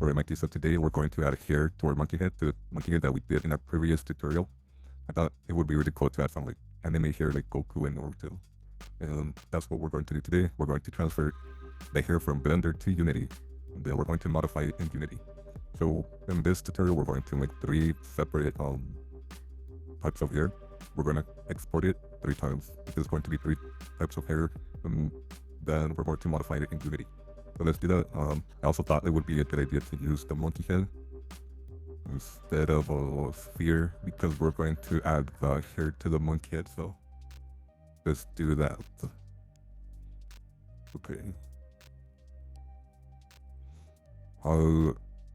Alright, Mikey, so today we're going to add hair to our monkey head, to the monkey head that we did in a previous tutorial. I thought it would be really cool to add some like anime hair like Goku and Naruto. And that's what we're going to do today. We're going to transfer the hair from Blender to Unity, and then we're going to modify it in Unity. So in this tutorial, we're going to make three separate types of hair. We're going to export it 3 times. There's going to be 3 types of hair, and then we're going to modify it in Unity. So let's do that. I also thought it would be a good idea to use the monkey head instead of a sphere because we're going to add the hair to the monkey head. So let's do that. Okay.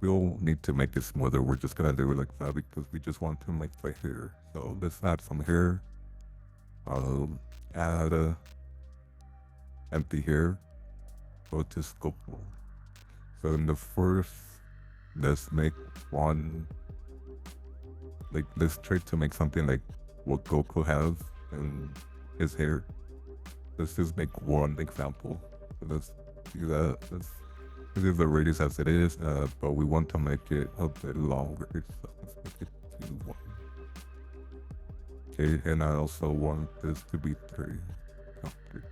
We'll need to make it smoother. We're just gonna do it like that because we just want to make the hair. So let's add some hair. Add empty hair. Go to scope. So in the first, let's make one. Like let's try to make something like what Goku has in his hair. Let's just make one example. So let's do that. Let's leave the radius as it is, but we want to make it a bit longer. So let's make it to 1. Okay, and I also want this to be 3. Okay.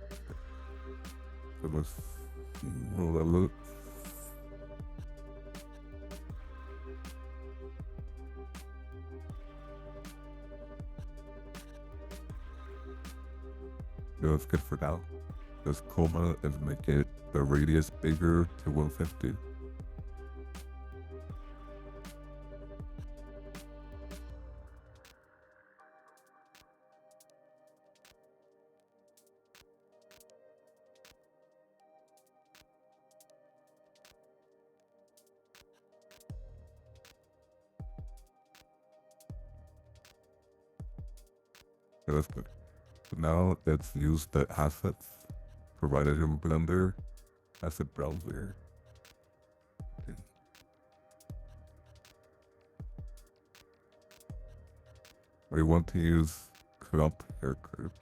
So let's see how that looks. That's good for now. Let's coma and make it the radius bigger to 150. Okay, that's good. So now let's use the assets provided in Blender asset browser. Okay. We want to use crop hair curves.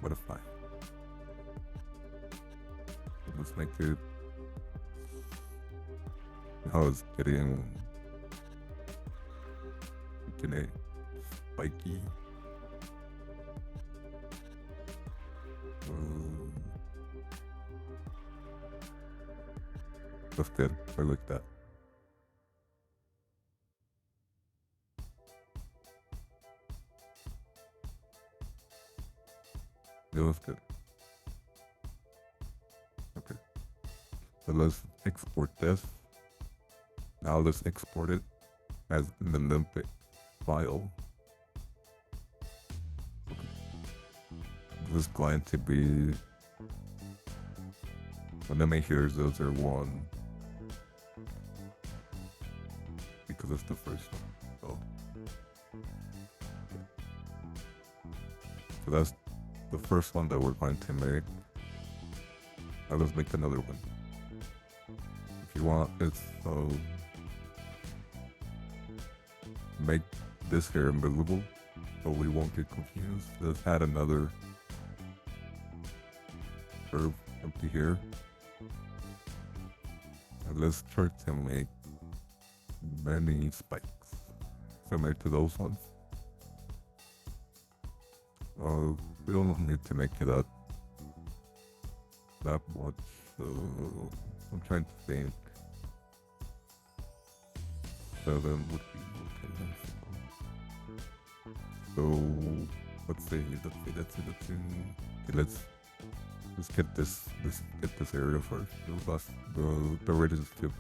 Modify. Let's make it. Now it's getting a spiky. That's good. I like that. Yeah, that's good. Okay. So let's export this. Now let's export it as an Alembic file. Okay. This is going to be anime here 001 because it's the first one. So that's the first one that we're going to make. Now let's make another one. If you want, it's make this hair invisible so we won't get confused. Let's add another curve empty here. And let's try to make many spikes similar to those ones. We don't need to make it that much, so I'm trying to think. 7 would be okay. So let's see. Okay, let's get this area first. The radius is too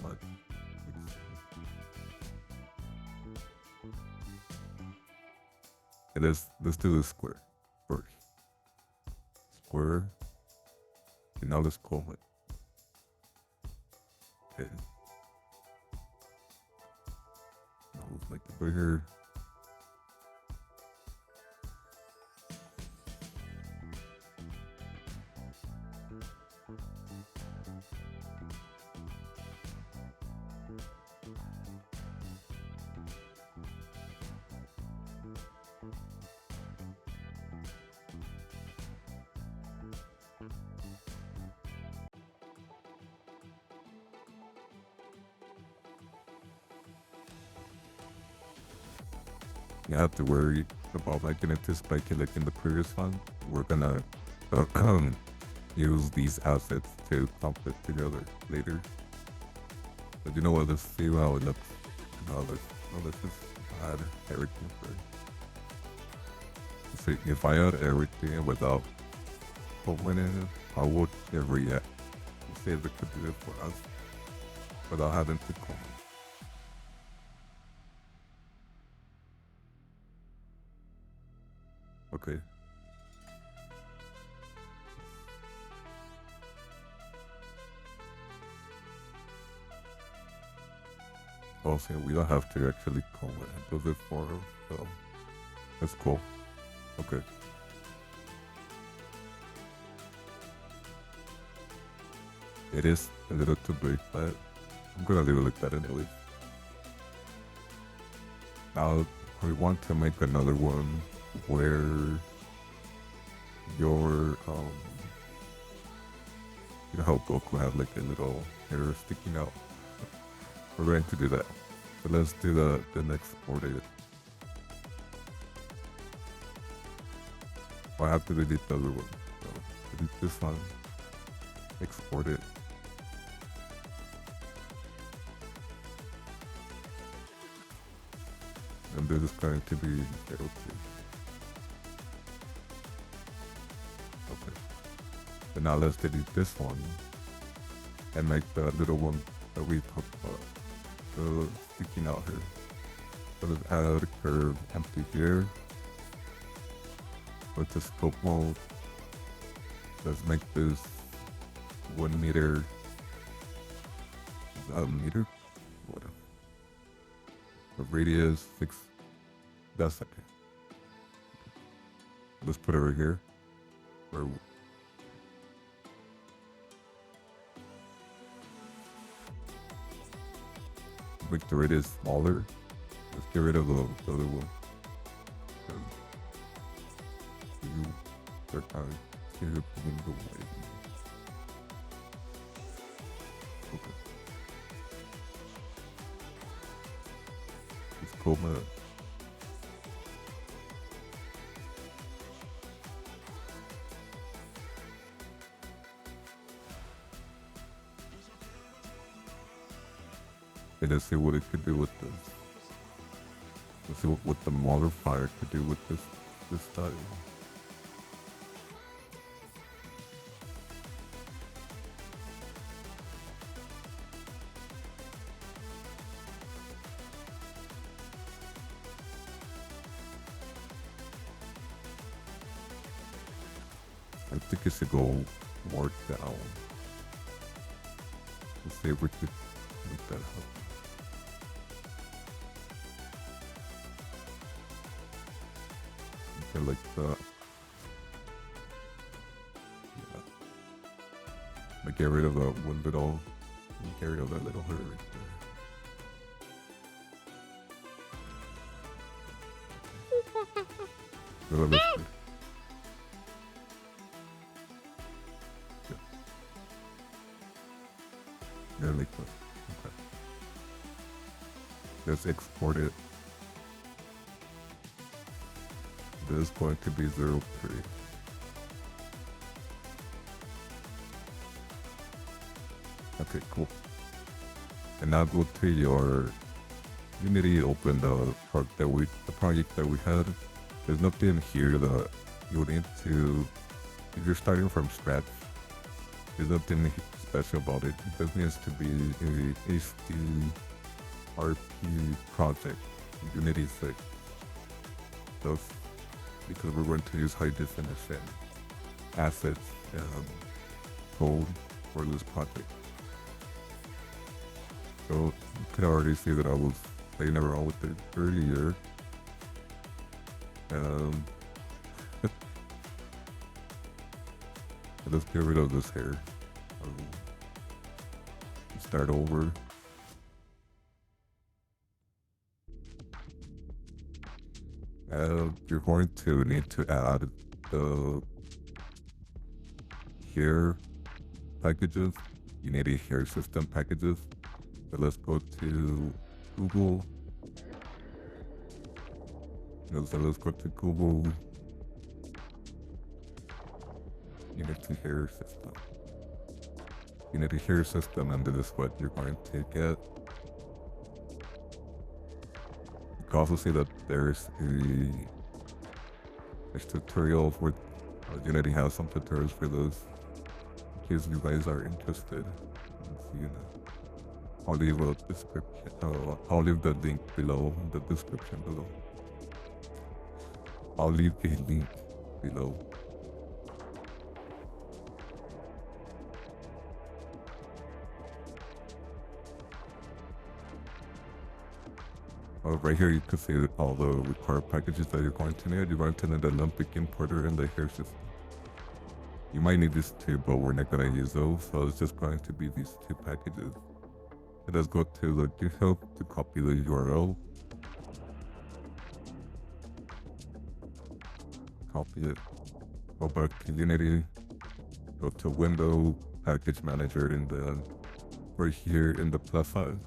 much. And let's do the square first. Square. And now let's call it. Okay. Now let's make it bigger. you have to worry about like getting into spiky like in the previous one. We're gonna use these assets to clump it together later. But you know what? Let's see how it looks. Let's just add everything first. See, if I add everything without pulling it, how would it react? See if it could do it for us without having to call it. Okay. Also, we don't have to actually call it. It does it for us, so that's cool. Okay. It is a little too big, but I'm gonna leave it like that anyway. Now, we want to make another one where your, you know how Goku have like a little hair sticking out? We're going to do that. But let's do the next order. I have to delete the other one. So delete this one. Export it. And this is going to be 02. Okay. So now let's delete this one and make the little one that we talked about. Sticking out here. So let's add a curve empty here. With the scope mode, let's make this 1 meter. Is that a meter? What? The radius 6. That's okay. Let's put it right here. Where make the radius smaller. Let's get rid of the other one. They're kind of in the way. Okay. It's cool, man. And let's see what it could do with this. Let's see what the modifier could do with this style. I think it should go more down. Let's see if we could make that happen. Okay, like that. Yeah. I get rid of that one little, get rid of that little hair right there. Yeah, like that. Okay. Let's export it. This is going to be 03. Okay, cool. And now go to your Unity, open the project that we had. There's nothing here that you need to, if you're starting from scratch, there's nothing special about it. It just needs to be a HDRP project, Unity 6. So, because we're going to use high definition assets code for this project. So you can already see that I was playing around with it earlier. Let's get rid of this hair. Start over. You're going to need to add the hair packages. You need a hair system packages. So let's go to Google. So let's go to Google Unity Hair System. Unity Hair System, and this is what you're going to get. You can also see that there's tutorials with Unity has some tutorials for those in case you guys are interested. I'll leave a description. I'll leave the link below in the description below. I'll leave a link below. Right here you can see all the required packages that you're going to need. You're going to need the Alembic importer and the hair system. You might need these two, but we're not going to use those, so it's just going to be these two packages. And let's go to the GitHub to copy the URL. Copy it. Go back to Unity. Go to Window, Package Manager, and then right here in the plus sign,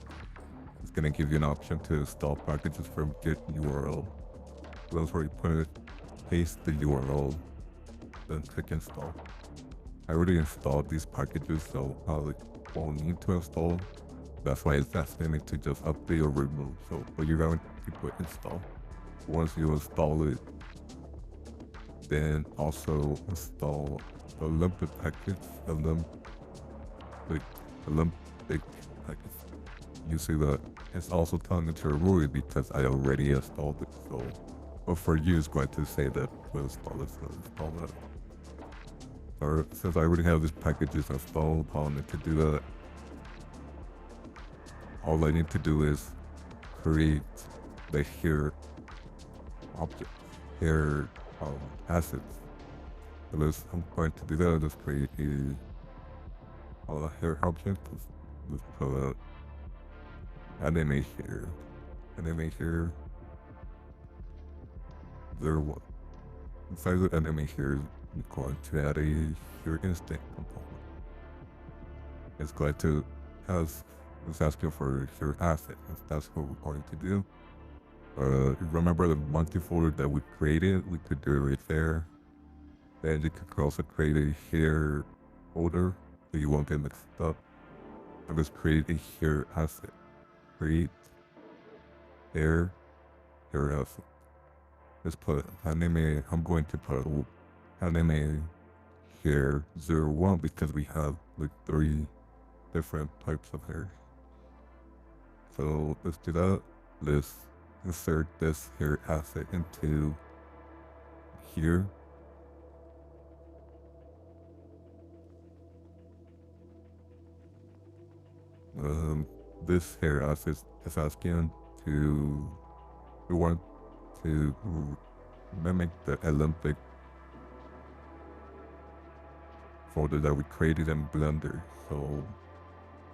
it's going to give you an option to install packages from Git URL. So that's where you put it, paste the URL, then click install. I already installed these packages, so I won't need to install. That's why it's asking me to just update or remove. So, but you're going to put install. Once you install it, then also install the Alembic package, Alembic package. You see that it's also telling it to remove it because I already installed it. So, but for you, it's going to say that we'll install it, so install that. Or since I already have these packages installed, all I need to do that. All I need to do is create the hair object, hair assets. So I'm going to do that. Let's create a hair object. Let's put anime hair. 01. Inside the anime hair, we're going to add a hair instant component. It's going to it's asking for hair asset. That's what we're going to do. Remember the monkey folder that we created? We could do it right there. Then you could also create a hair folder so you won't get mixed up. And let's create a hair asset. Create hair asset. Let's put anime. I'm going to put anime hair 01 because we have like 3 different types of hair. So let's do that. Let's insert this hair asset into here. This hair asset is asking we want to mimic the Alembic folder that we created in Blender. So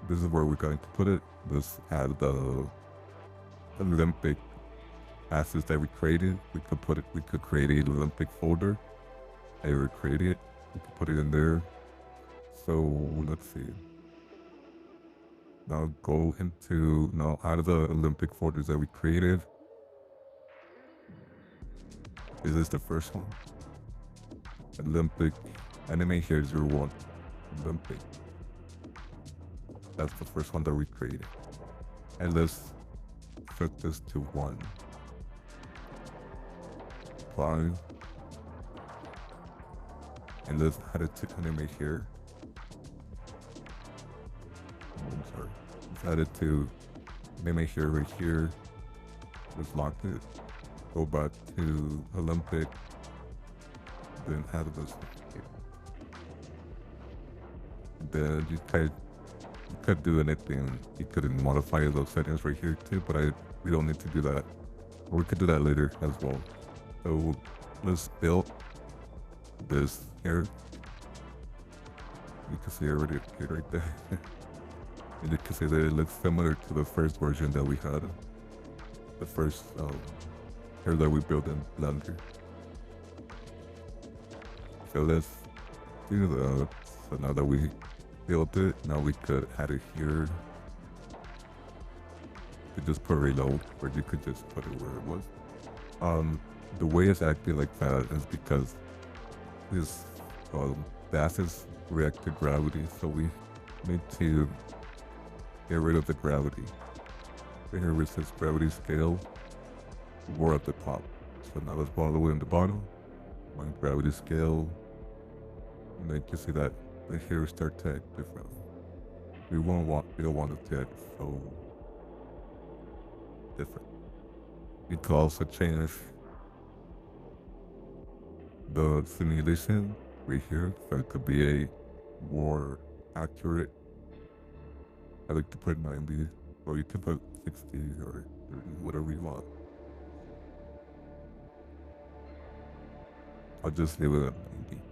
this is where we're going to put it. Let's add the Alembic assets that we created. We could create an Alembic folder. I already created it. We could put it in there. So let's see. Now go into out of the Alembic folders that we created. This is the first one. Alembic anime hair 01. Alembic. That's the first one that we created. And let's set this to 1. Apply. And let's add it to anime hair. I'm sorry. Let's add it to anime hair right here. Let's lock it. Go back to Alembic. Then add this here. Then you could do anything. You could modify those settings right here too, but we don't need to do that. Or we could do that later as well. So let's build this here. You can see it already appeared right there. And you can see that it looks similar to the first version that we had. The first hair that we built in Blender. So let's do that. So now that we built it, now we could add it here. You could just put reload, or you could just put it where it was. The way it's acting like that is because this the acids react to gravity, so we need to get rid of the gravity. Here it says gravity scale, we're at the top. So now let's go all the way in the bottom. My gravity scale, and then you can see that the hairs start to act different. We don't want it to act so different. You can also change the simulation right here, so it could be a more accurate. I like to put 90, or you can put 60 or 30, whatever you want. I'll just leave it at 90.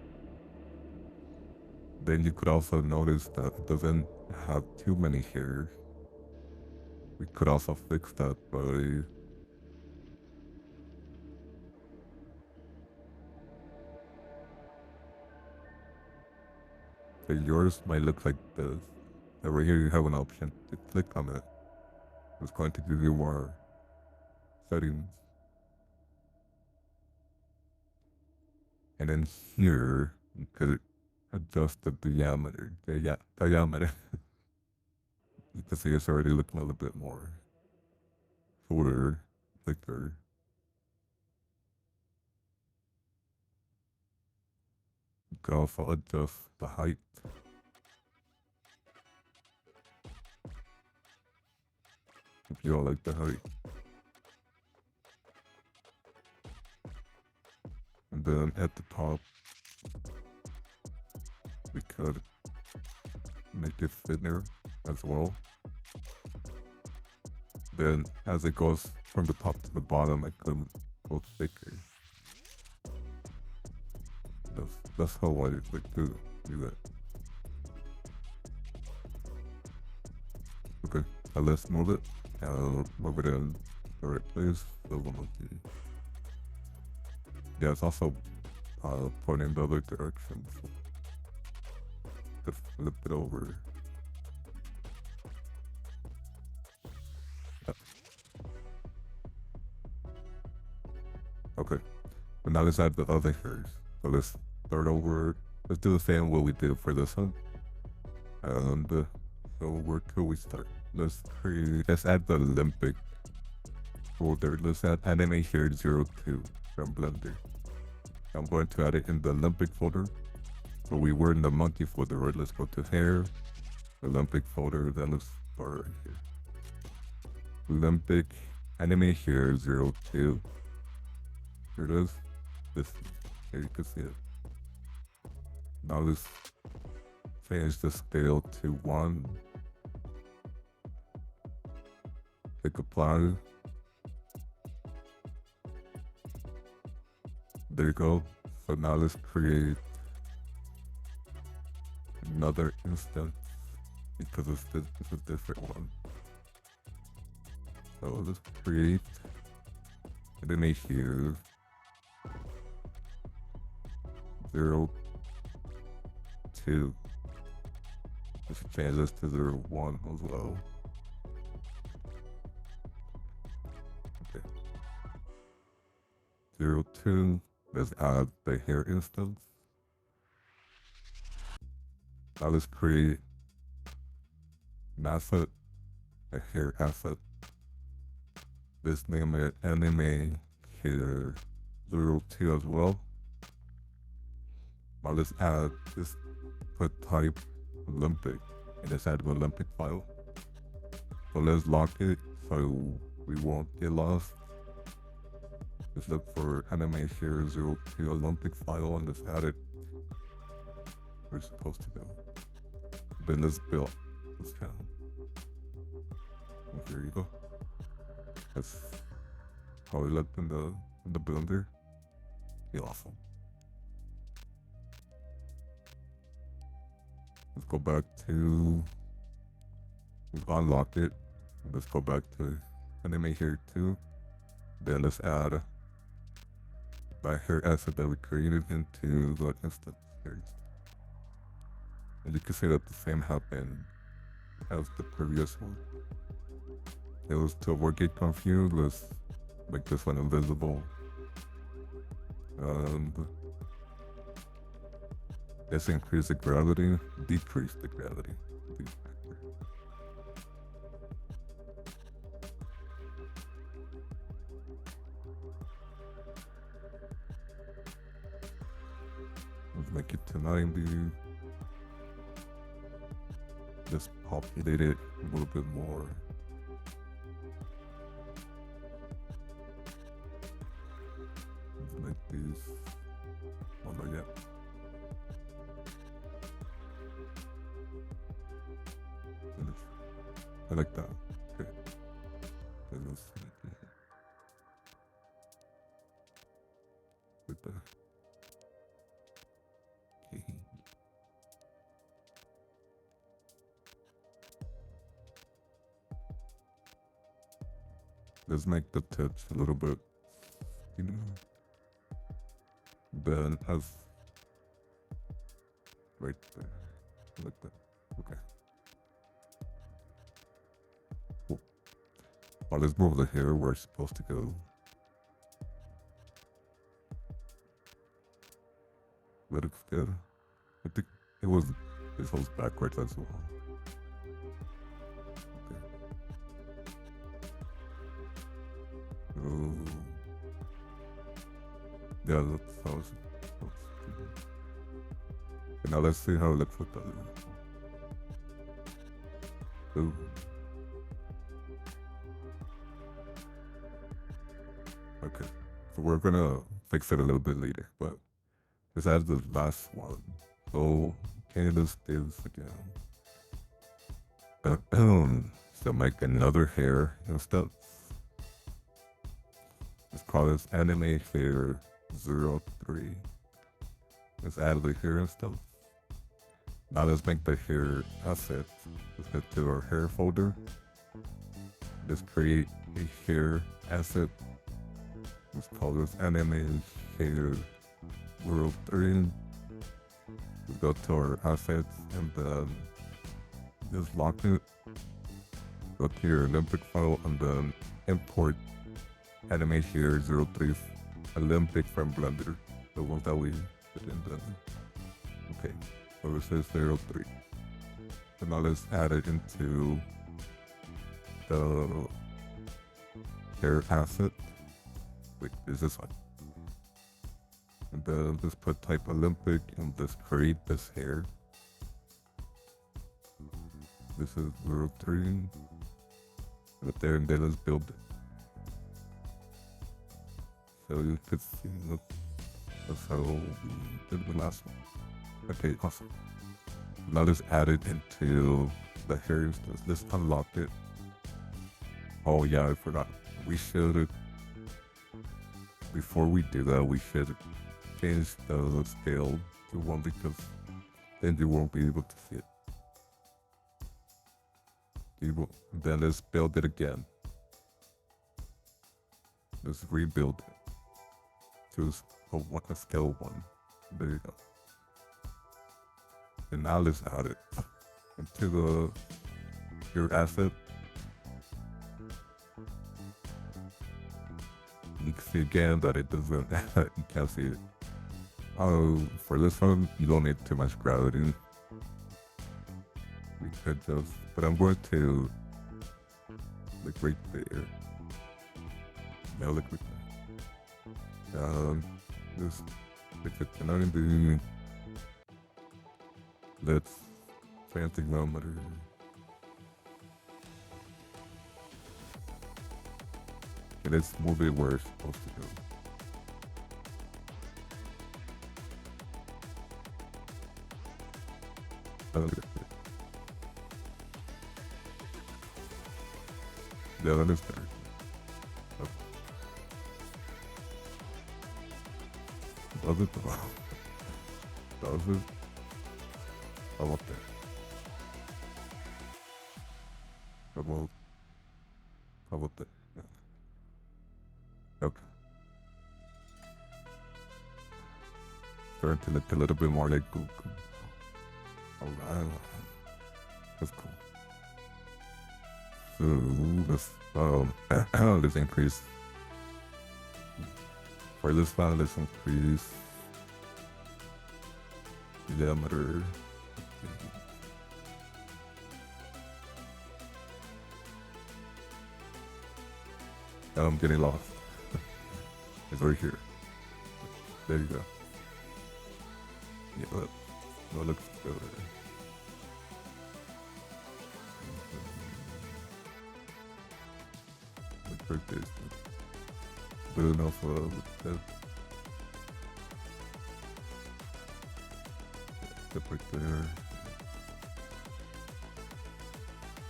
Then you could also notice that it doesn't have too many hairs. We could also fix that by yours might look like this. Over here you have an option to click on it. It's going to give you more settings. And then here you could adjust the diameter. Diameter. You can see it's already looking a little bit more fuller, thicker. You can also adjust the height. If you don't like the height. And then at the top, we could make it thinner as well. Then as it goes from the top to the bottom, it could go thicker. That's how I like to do that. Okay, now let's move it. I'll move it in the right place. So yeah, it's also pointing the other direction. So just flip it over. Yeah. Okay, but now let's add the other hairs. So let's start over. Let's do the same what we did for this one. And so where could we start? Let's add the Alembic folder. Let's add anime hair 02 from Blender. I'm going to add it in the Alembic folder. So we were in the monkey folder, right? Let's go to hair, Alembic folder, then let's start right here. Alembic anime hair 02. Here it is. Here you can see it. Now let's change the scale to 1. Click apply. There you go. So now let's create another instance because it's a different one. So let's create an image here. 02. Let's change this to 01 as well. Okay. 02. Let's add the hair instance. Now let's create an asset, a hair asset. Let's name it anime hair 02 as well. Now let's add this, put type Alembic, and let's add an Alembic file. So let's lock it so we won't get lost. Let's look for anime hair 02 Alembic file and let's add it where it's supposed to go. Then let's build this channel. Here you go. That's how it looked in the Blender. Be awesome. Let's go back to, we've unlocked it. Let's go back to anime hair 2. Then let's add that hair asset that we created into the instance here. And you can see that the same happened as the previous one. It was to avoid getting confused, let's make this one invisible. And let's increase the gravity, decrease the gravity. Let's make it to 90. Just populate it a little bit more. Let's make these. Oh, not yet. I like that. Okay. Let's see. With the. Okay. Let's make the tips a little bit, you know, then as right there, like that. Okay. Cool. Now let's move the hair where it's supposed to go. That looks good. I think it was this was backwards as well. Yeah, that's how it's supposed to be. Okay, now let's see how it looks with the other one. Ooh. Okay, so we're gonna fix it a little bit later, but let's add the last one. So, okay, let's do this again. So make another hair instead. Let's call this anime hair 03. Let's add the hair and stuff. Now let's make the hair asset. Let's head to our hair folder. Let's create a hair asset. Let's call this anime hair 03. Let's go to our assets and then just lock it. Go to your Alembic file and then import anime hair 03 Alembic from Blender, the one that we put in the. Okay, so it says 03. And now let's add it into the hair asset. Wait, is this one? And then just put type Alembic and just create this hair. This is 03. Right there, and then let's build it. So you could see, look, that's how we did the last one. Okay, awesome. Now let's add it into the hair instance. Let's unlock it. Oh yeah, I forgot. We should, before we do that, we should change the scale to 1 because then you won't be able to see it. Then let's build it again. Let's rebuild it to a scale 1. There you go. And now let's add it into your asset. You can see again that it doesn't, you can't see it. For this one, you don't need too much gravity. We could just, but I'm going to, like right there. Now look right there. Just pick it, and I'm gonna do, let's fancy thermometer. Okay, let's move it where it's supposed to go. Look at it. Yeah, that is better. Oh. Does it? Does it? How about that? How about that? Yeah. Okay. Starting to look a little bit more like Goku. Alright. That's cool. So let's increase For this file, let's increase diameter. I'm getting lost. It's right here. There you go. Yeah, that looks good. Like this. Good enough with that. Step right there.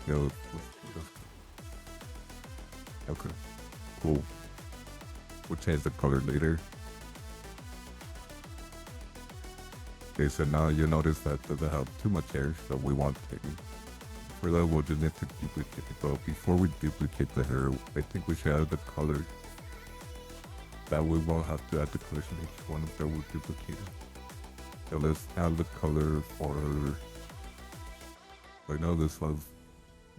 Yeah, okay, cool. We'll change the color later. Okay, so now you notice that doesn't have too much hair, so we want to. For that, we'll just need to duplicate it. But before we duplicate the hair, I think we should add the color. That way we won't have to add the colors in each one that we're duplicating. So let's add the color for. Right now, this was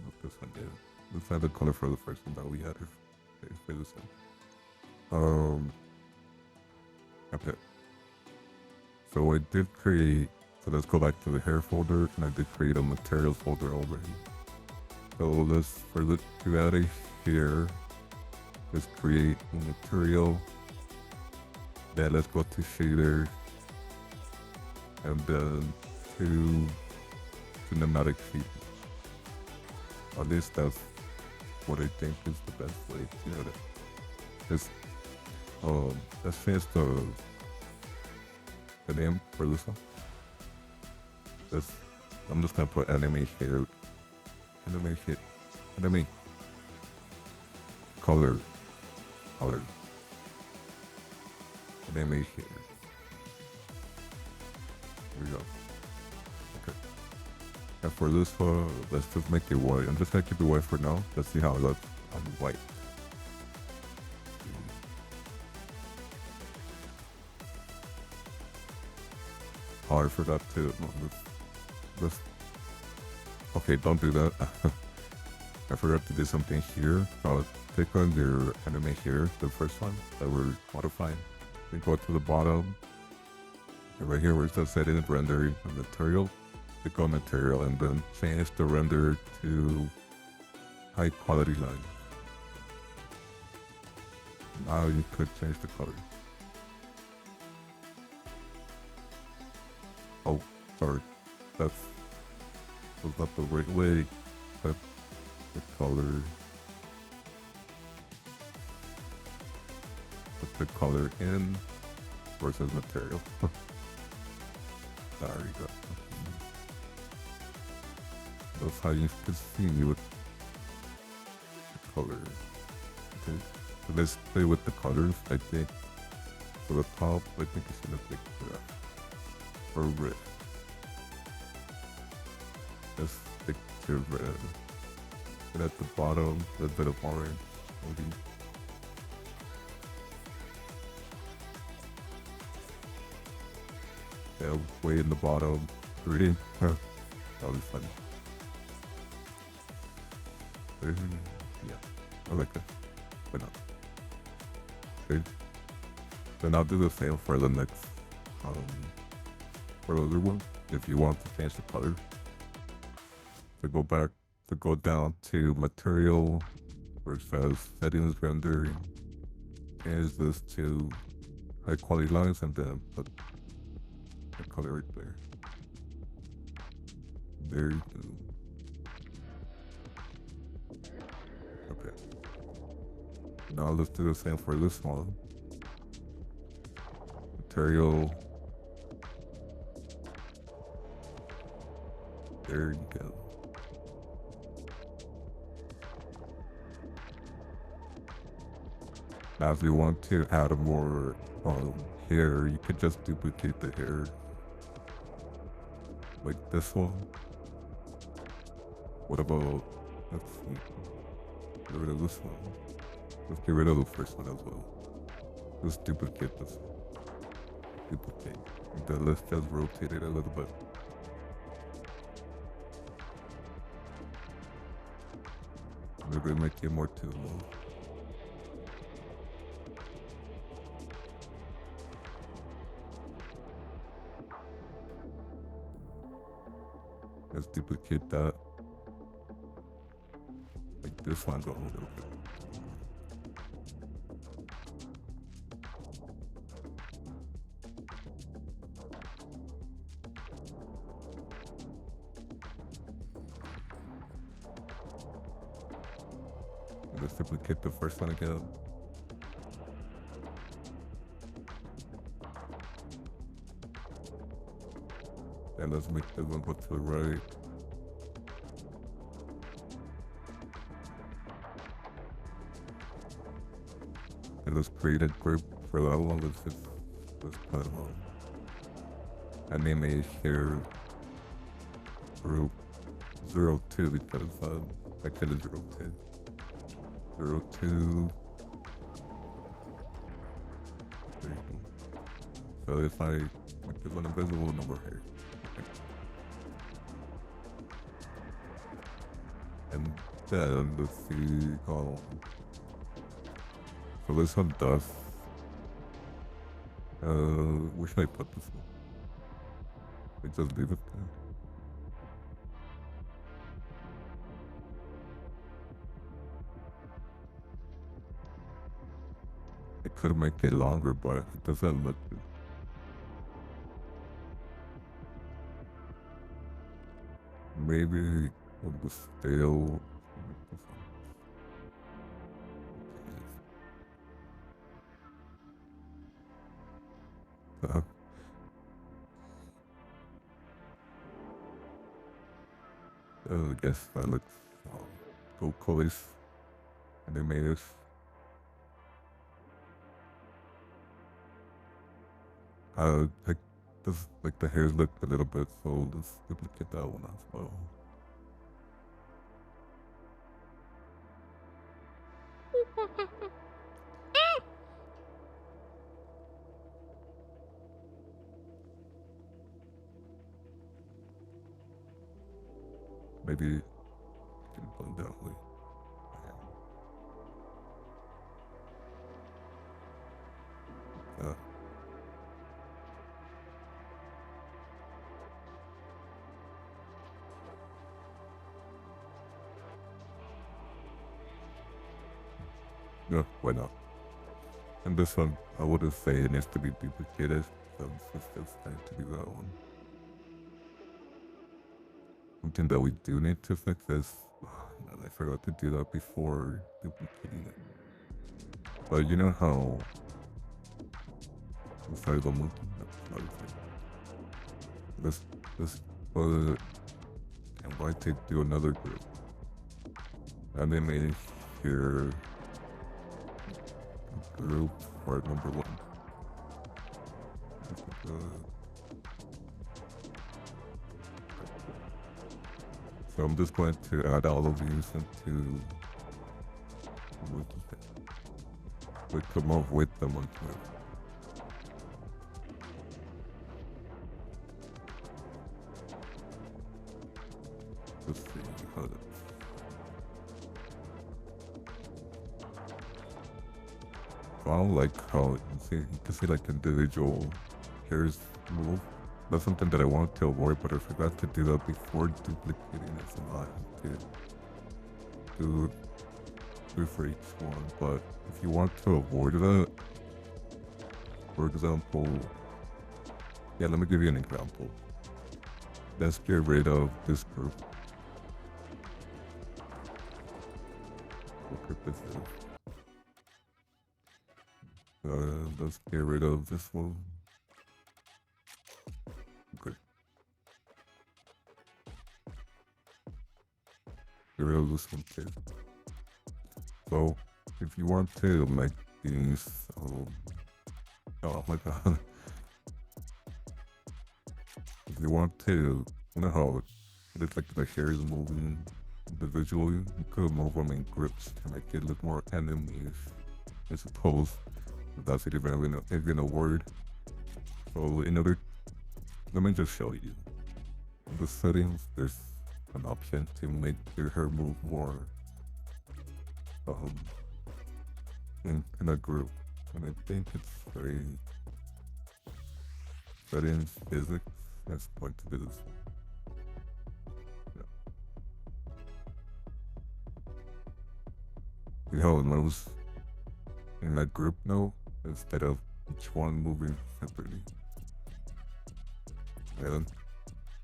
not this one. Yeah, let's add the color for the first one that we had for this one. Okay. So I did create. So let's go back to the hair folder, and I did create a materials folder already. So let's for the to add a hair, let's create a material. Then let's go to shader, and then to cinematic shape. At least that's what I think is the best way to do it. Just let's change the name for this one. I'm just gonna put anime here. Anime color. Anime here. Here we go. Okay. And for this one, let's just make it white. I'm just gonna keep it white for now. Let's see how it looks on white. Oh, I forgot to. This. Okay, don't do that. I forgot to do something here. Click on your anime here, the first one that we're modifying. Then go to the bottom. And right here where it says setting render material. Click on material and then change the render to high quality line. Now you could change the color. Oh, sorry. That was not the right way. But the color. Put the color in versus material. There you go. That's how you can see with the color. Okay. So let's play with the colors. I think for the top, I think it should look like that. Or red. Let's stick to red. And at the bottom, a bit of orange. Maybe. Yeah, way in the bottom. Green. That'll be funny. Yeah, I like that. Why not? Okay. Then I'll do the same for the next for the other one. If you want to change the color, to go back, to go down to material, where it says settings render, change this to high quality lines, and then put the color right there. There you go. Okay. Now let's do the same for this one. Material. There you go. Now if you want to add more hair, you could just duplicate the hair. Like this one. What about, let's see, get rid of this one. Let's get rid of the first one as well. Just duplicate this one. Duplicate. And then let's just rotate it a little bit. Maybe make it more too low. let's duplicate that. Like this one's a little bit. Let's duplicate the first one again. And let's make this one go to the right. And let's create a group for that one. Let's put animation group 02 because I did a 02. 02. There you go. So if I make this one invisible, number here. And then let's see, so this one does. Where should I put this one? I just leave it there. I could make it longer, but it doesn't look good. Maybe we'll just stale. I guess let's go colors animators. Like this, like the hairs look a little bit, so let's duplicate that one as well. Maybe you can blend that way. Yeah, why not? And this one, I wouldn't say it needs to be duplicated, so it's just time to do that one. Something that we do need to fix is, I forgot to do that before duplicating it. But you know how, sorry, the movie, let's put, and why to do another group? And then made here group for number 1. So I'm just going to add all of these into we come up with them on here. Let's see how that. I don't like how you can see like individual hairs move. That's something that I want to avoid, but I forgot to do that before duplicating it, so I have to do for each one. But if you want to avoid that, for example, yeah, let me give you an example. Let's get rid of this group. What group is this? Let's get rid of this one. Okay. Get rid of this one too. So, if you want to make these, oh my god. If you want to, you know how it's like the hair is moving individually, you could move them in groups to make it look more anime-ish, I suppose. That's even a word. So let me just show you. In the settings, there's an option to make your hair move more in a group. And I think it's very settings physics. Let's point to this. See how it moves in that group now instead of each one moving separately. And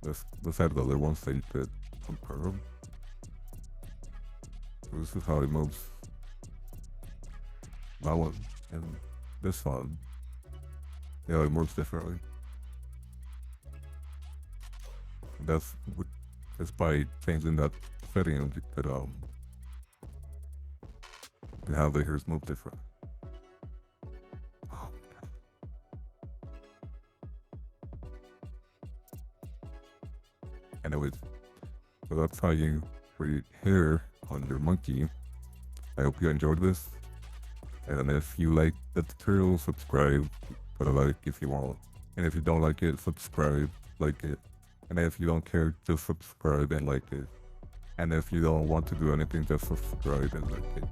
let's add the other ones so you could compare them. So this is how it moves. That one and this one. Yeah, it moves differently. That's just by changing that setting you could have the hairs move different. Oh, anyways, so that's how you create hair on your monkey. I hope you enjoyed this. And if you like the tutorial, subscribe, put a like if you want. And if you don't like it, subscribe, like it. And if you don't care, just subscribe and like it. And if you don't want to do anything, just subscribe and like it.